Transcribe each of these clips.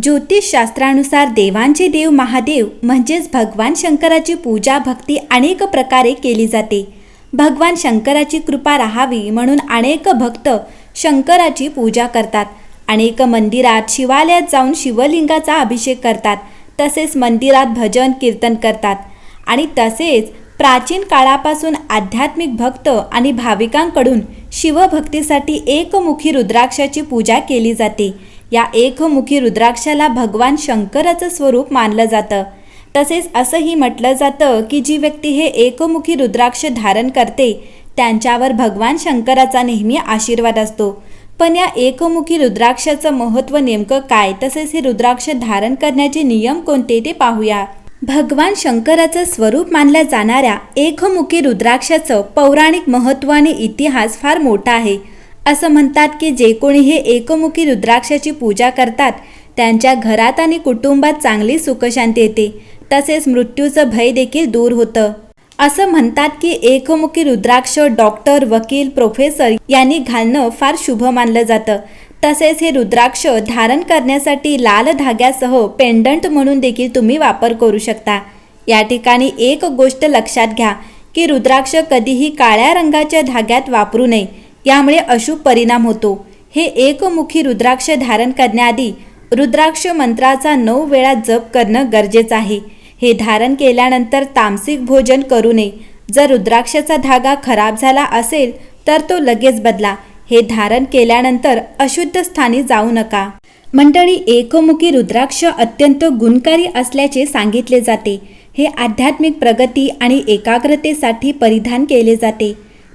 ज्योतिषशास्त्रानुसार देवांचे देव महादेव म्हणजेच भगवान शंकराची पूजा भक्ती अनेक प्रकारे केली जाते. भगवान शंकराची कृपा राहावी म्हणून अनेक भक्त शंकराची पूजा करतात. अनेक मंदिरात शिवालयात जाऊन शिवलिंगाचा अभिषेक करतात. तसेच मंदिरात भजन कीर्तन करतात. आणि तसेच प्राचीन काळापासून आध्यात्मिक भक्त आणि भाविकांकडून शिवभक्तीसाठी एकमुखी रुद्राक्षाची पूजा केली जाते. या एकमुखी रुद्राक्षाला भगवान शंकराचं स्वरूप मानलं जातं. तसेच असंही म्हटलं जातं की जी व्यक्ती हे एकमुखी रुद्राक्ष धारण करते त्यांच्यावर भगवान शंकराचा नेहमी आशीर्वाद असतो. पण या एकमुखी रुद्राक्षाचं महत्त्व नेमकं काय, तसेच हे रुद्राक्ष धारण करण्याचे नियम कोणते ते पाहूया. भगवान शंकराचं स्वरूप मानल्या जाणाऱ्या एकमुखी रुद्राक्षाचं पौराणिक महत्त्व आणि इतिहास फार मोठा आहे. असं म्हणतात की जे कोणी हे एकमुखी रुद्राक्षाची पूजा करतात त्यांच्या घरात आणि कुटुंबात चांगली सुखशांती येते. तसेच मृत्यूचं भय देखील दूर होतं. असं म्हणतात की एकमुखी रुद्राक्ष डॉक्टर, वकील, प्रोफेसर यांनी घालणं फार शुभ मानलं जातं. तसेच हे रुद्राक्ष धारण करण्यासाठी लाल धाग्यासह पेंडंट म्हणून देखील तुम्ही वापर करू शकता. या ठिकाणी एक गोष्ट लक्षात घ्या की रुद्राक्ष कधीही काळ्या रंगाच्या धाग्यात वापरू नये, यामुळे अशुभ परिणाम होतो. हे एकमुखी रुद्राक्ष धारण करण्याआधी रुद्राक्ष मंत्राचा 9 वेळा जप करणं गरजेचं आहे. हे धारण केल्यानंतर तामसिक भोजन करू नये. जर रुद्राक्षाचा धागा खराब झाला असेल तर तो लगेच बदला. हे धारण केल्यानंतर अशुद्ध स्थानी जाऊ नका. मंडळी, एकमुखी रुद्राक्ष अत्यंत गुणकारी असल्याचे सांगितले जाते. हे आध्यात्मिक प्रगती आणि एकाग्रतेसाठी परिधान केले जाते.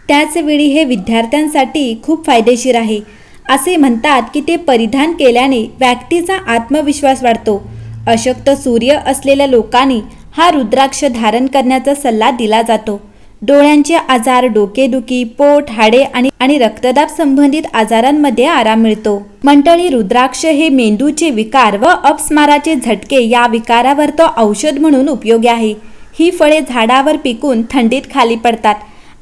त्याचवेळी हे विद्यार्थ्यांसाठी खूप फायदेशीर आहे. असे म्हणतात की ते परिधान केल्याने व्यक्तीचा आत्मविश्वास वाढतो. अशक्त सूर्य असलेल्या लोकांनी हा रुद्राक्ष धारण करण्याचा सल्ला दिला जातो. डोळ्यांचे आजार, डोकेदुखी, पोट, हाडे आणि रक्तदाब संबंधित आजारांमध्ये आराम मिळतो. मंडळी, रुद्राक्ष हे मेंदूचे विकार व अपस्माराचे झटके या विकारावर तो औषध म्हणून उपयोगी आहे. ही फळे झाडावर पिकून थंडीत खाली पडतात.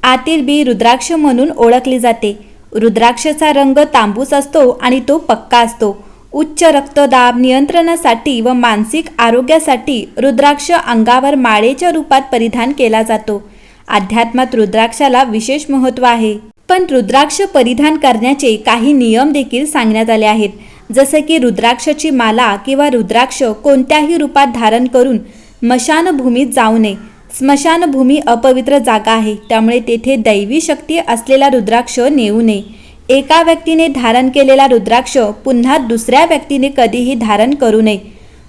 आतील बी रुद्राक्ष म्हणून ओळखली जाते. रुद्राक्षाचा रंग तांबूस असतो आणि तो पक्का असतो. उच्च रक्तदाब नियंत्रणासाठी व मानसिक आरोग्यासाठी रुद्राक्ष अंगावर माळेच्या रूपात परिधान केला जातो. अध्यात्मात रुद्राक्षाला विशेष महत्त्व आहे. पण रुद्राक्ष परिधान करण्याचे काही नियम देखील सांगण्यात आले आहेत. जसे की रुद्राक्षाची माला किंवा रुद्राक्ष कोणत्याही रूपात धारण करून स्मशानभूमीत जाऊ नये. स्मशानभूमी अपवित्र जागा आहे, त्यामुळे तेथे दैवी शक्ती असलेला रुद्राक्ष नेऊ नये. एका व्यक्तीने धारण केलेला रुद्राक्ष पुन्हा दुसऱ्या व्यक्तीने कधीही धारण करू नये.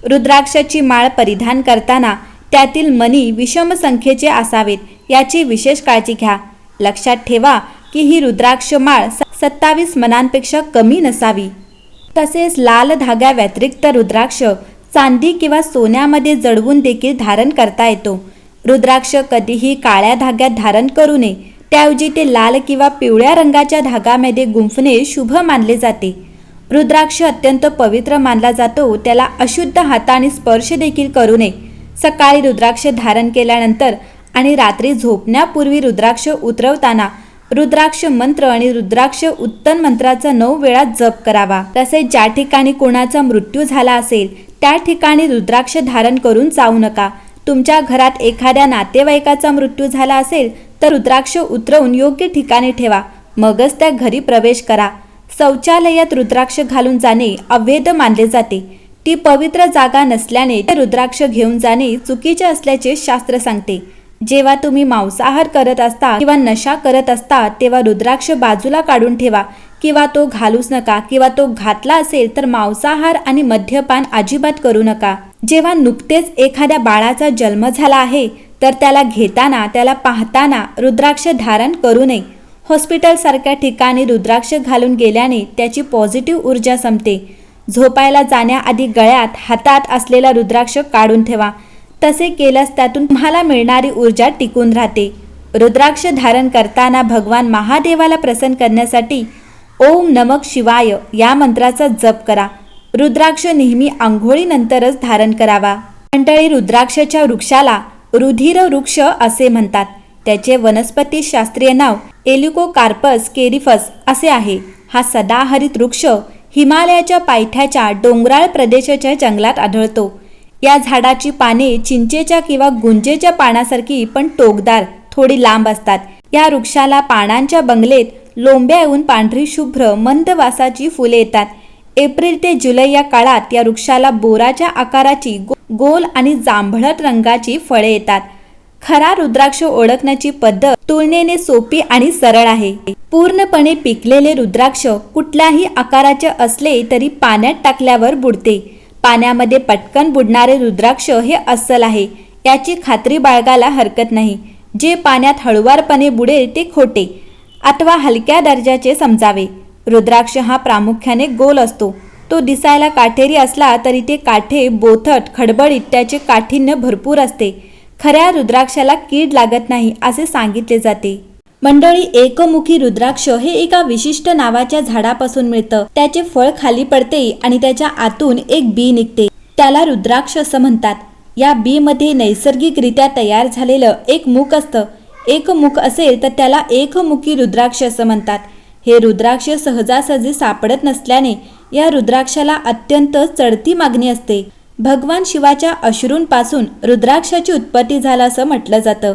रुद्राक्षाची माळ परिधान करताना त्यातील मणी विषम संख्येचे असावेत, याची विशेष काळजी घ्या. लक्षात ठेवा की ही रुद्राक्ष माळ 27 मणांपेक्षा कमी नसावी. तसेच लाल धाग्या व्यतिरिक्त रुद्राक्ष चांदी किंवा सोन्यामध्ये जडवून देखील धारण करता येतो. रुद्राक्ष कधीही काळ्या धाग्यात धारण करू नये. त्याऐवजी ते लाल किंवा पिवळ्या रंगाच्या धागामध्ये गुंफणे शुभ मानले जाते. रुद्राक्ष अत्यंत पवित्र मानला जातो. त्याला अशुद्ध हाताने स्पर्श देखील करू नये. सकाळी रुद्राक्ष धारण केल्यानंतर आणि रात्री झोपण्यापूर्वी रुद्राक्ष उतरवताना रुद्राक्ष मंत्र आणि रुद्राक्ष उत्तन मंत्राचा 9 वेळा जप करावा. तसेच ज्या ठिकाणी कोणाचा मृत्यू झाला असेल त्या ठिकाणी रुद्राक्ष धारण करून जाऊ नका. तुमच्या घरात एखाद्या नातेवाईकाचा मृत्यू झाला असेल तर रुद्राक्ष उतरवून योग्य ठिकाणी ठेवा, मगच त्या घरी प्रवेश करा. शौचालयात रुद्राक्ष घालून जाणे अवैध मानले जाते. ती पवित्र जागा नसल्याने ते रुद्राक्ष घेऊन जाणे चुकीचे असल्याचे शास्त्र सांगते. जेव्हा तुम्ही मांसाहार करत असता किंवा नशा करत असता तेव्हा रुद्राक्ष बाजूला काढून ठेवा किंवा तो घालूच नका. किंवा तो घातला असेल तर मांसाहार आणि मद्यपान अजिबात करू नका. जेव्हा नुकतेच एखाद्या बाळाचा जन्म झाला आहे तर त्याला घेताना, त्याला पाहताना रुद्राक्ष धारण करू नये. हॉस्पिटलसारख्या ठिकाणी रुद्राक्ष घालून गेल्याने त्याची पॉझिटिव्ह ऊर्जा संपते. झोपायला जाण्याआधी गळ्यात, हातात असलेला रुद्राक्ष काढून ठेवा. तसे केल्यास त्यातून तुम्हाला मिळणारी ऊर्जा टिकून राहते. रुद्राक्ष धारण करताना भगवान महादेवाला प्रसन्न करण्यासाठी ओम नमः शिवाय या मंत्राचा जप करा. रुद्राक्ष नेहमी आंघोळीनंतरच धारण करावा. मंडळी, रुद्राक्षाच्या वृक्षाला रुधिर वृक्ष असे म्हणतात. त्याचे वनस्पती शास्त्रीय नाव एल्युकोकार्पस केरिफस असे आहे. हा सदाहरित वृक्ष हिमालयाच्या पायथ्याच्या डोंगराळ प्रदेशाच्या जंगलात आढळतो. या झाडाची पाने चिंचेच्या किंवा गुंजेच्या पानासारखी पण टोकदार, थोडी लांब असतात. या वृक्षाला पानांच्या बंगलेत लोंब्या येऊन पांढरी शुभ्र मंद वासाची फुले येतात. एप्रिल ते जुलै या काळात या वृक्षाला बोराच्या आकाराची गोल आणि जांभळट रंगाची फळे येतात. खरा रुद्राक्ष ओळखण्याची पद्धत तुलनेने सोपी आणि सरळ आहे. पूर्णपणे पिकलेले रुद्राक्ष कुठल्याही आकाराचे असले तरी पाण्यात टाकल्यावर बुडते. पाण्यामध्ये पटकन बुडणारे रुद्राक्ष हे अस्सल आहे, याची खात्री बाळगायला हरकत नाही. जे पाण्यात हळुवारपणे बुडेल ते खोटे अथवा हलक्या दर्जाचे समजावे. रुद्राक्ष हा प्रामुख्याने गोल असतो. तो दिसायला काटेरी असला तरी ते काठे, बोथट, खडबडीत त्याचे काठिण्य भरपूर असते. खऱ्या रुद्राक्षाला कीड लागत नाही असे सांगितले जाते. मंडळी, एकमुखी रुद्राक्ष हे एका विशिष्ट नावाच्या झाडापासून मिळतं. त्याचे फळ खाली पडते आणि त्याच्या आतून एक बी निघते. त्याला रुद्राक्ष असं म्हणतात. या बी मध्ये नैसर्गिकरित्या तयार झालेलं एक मुख असतं. एक मुख असेल तर त्याला एकमुखी रुद्राक्ष असं म्हणतात. हे रुद्राक्ष सहजासहजी सापडत नसल्याने या रुद्राक्षाला अत्यंत चढती मागणी असते. भगवान शिवाच्या अश्रूंपासून रुद्राक्षाची उत्पत्ती झाला असं म्हटलं जातं.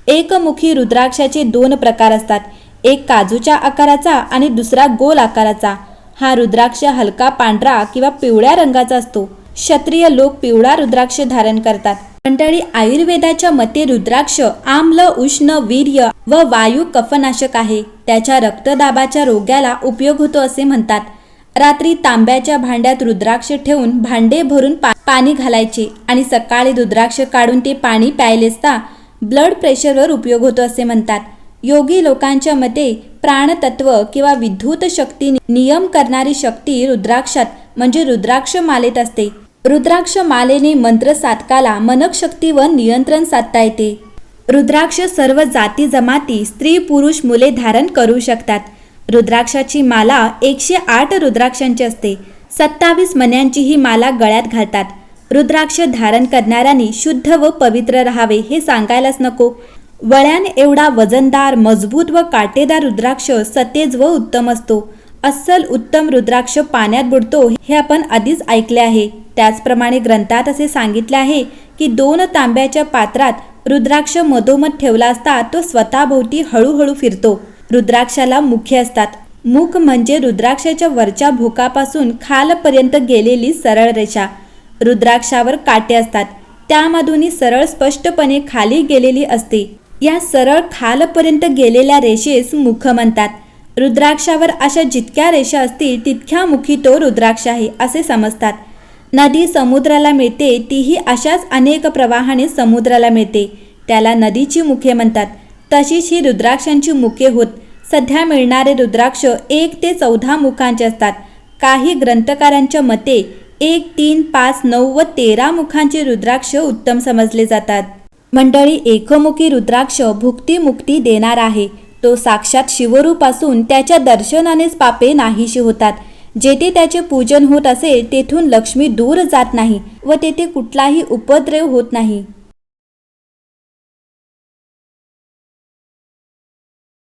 एकमुखी रुद्राक्षाचे 2 प्रकार असतात. एक काजूच्या आकाराचा आणि दुसरा गोल आकाराचा. हा रुद्राक्ष हलका पांढरा किंवा पिवळ्या रंगाचा असतो. क्षत्रिय लोक पिवळा रुद्राक्ष धारण करतात. मंडळी, आयुर्वेदाच्या मते रुद्राक्ष आम्ल, उष्ण, वीर्य व वायू कफनाशक आहे. त्याच्या रक्तदाबाच्या रोग्याला उपयोग होतो असे म्हणतात. रात्री तांब्याच्या भांड्यात रुद्राक्ष ठेवून भांडे भरून पाणी घालायचे आणि सकाळी रुद्राक्ष काढून ते पाणी प्यायलेसता ब्लड प्रेशरवर उपयोग होतो असे म्हणतात. योगी लोकांच्या मते प्राणतत्व किंवा विद्युत शक्ती नियम करणारी शक्ती रुद्राक्षात म्हणजे रुद्राक्ष मालेत असते. रुद्राक्ष मालेने मंत्र साधकाला मनक शक्ती व नियंत्रण साधता येते. रुद्राक्ष सर्व जाती जमाती, स्त्री पुरुष, मुले धारण करू शकतात. रुद्राक्षाची माला 108 रुद्राक्षांची असते. 27 मण्यांची ही माला गळ्यात घालतात. रुद्राक्ष धारण करणाऱ्यांनी शुद्ध व पवित्र राहावे हे सांगायलाच नको. वळ्यान एवढा वजनदार, मजबूत व काटेदार रुद्राक्ष सतेज व उत्तम असतो. अस्सल उत्तम रुद्राक्ष पाण्यात बुडतो हे आपण आधीच ऐकले आहे. त्याचप्रमाणे ग्रंथात असे सांगितले आहे की 2 तांब्याच्या पात्रात रुद्राक्ष मधोमध ठेवला असता तो स्वतःभोवती हळूहळू फिरतो. रुद्राक्षाला मुखे असतात. मुख म्हणजे रुद्राक्षाच्या वरच्या भोकापासून खालपर्यंत गेलेली सरळ रेषा. रुद्राक्षावर काटे असतात. त्यामधूनही सरळ स्पष्टपणे खाली गेलेली असते. या सरळ खालपर्यंत गेलेल्या रेषेस मुख म्हणतात. रुद्राक्षावर अशा जितक्या रेषा असतील तितक्या मुखी तो रुद्राक्ष आहे असे समजतात. नदी समुद्राला मिळते तीही अशाच अनेक प्रवाहाने समुद्राला मिळते. त्याला नदीची मुखे म्हणतात. तशीच ही रुद्राक्षांची मुखे होत. सध्या मिळणारे रुद्राक्ष 1 ते 14 मुखांचे असतात. काही ग्रंथकारांच्या मते 1, 3, 5, 9 व 13 मुखांचे रुद्राक्ष उत्तम समजले जातात. मंडळी, एकमुखी रुद्राक्ष भुक्ती मुक्ती देणार आहे. तो साक्षात शिवरूप असून त्याच्या दर्शनानेच पापे नाहीशी होतात. जेथे त्याचे पूजन होत असेल तेथून लक्ष्मी दूर जात नाही व तेथे कुठलाही उपद्रव होत नाही.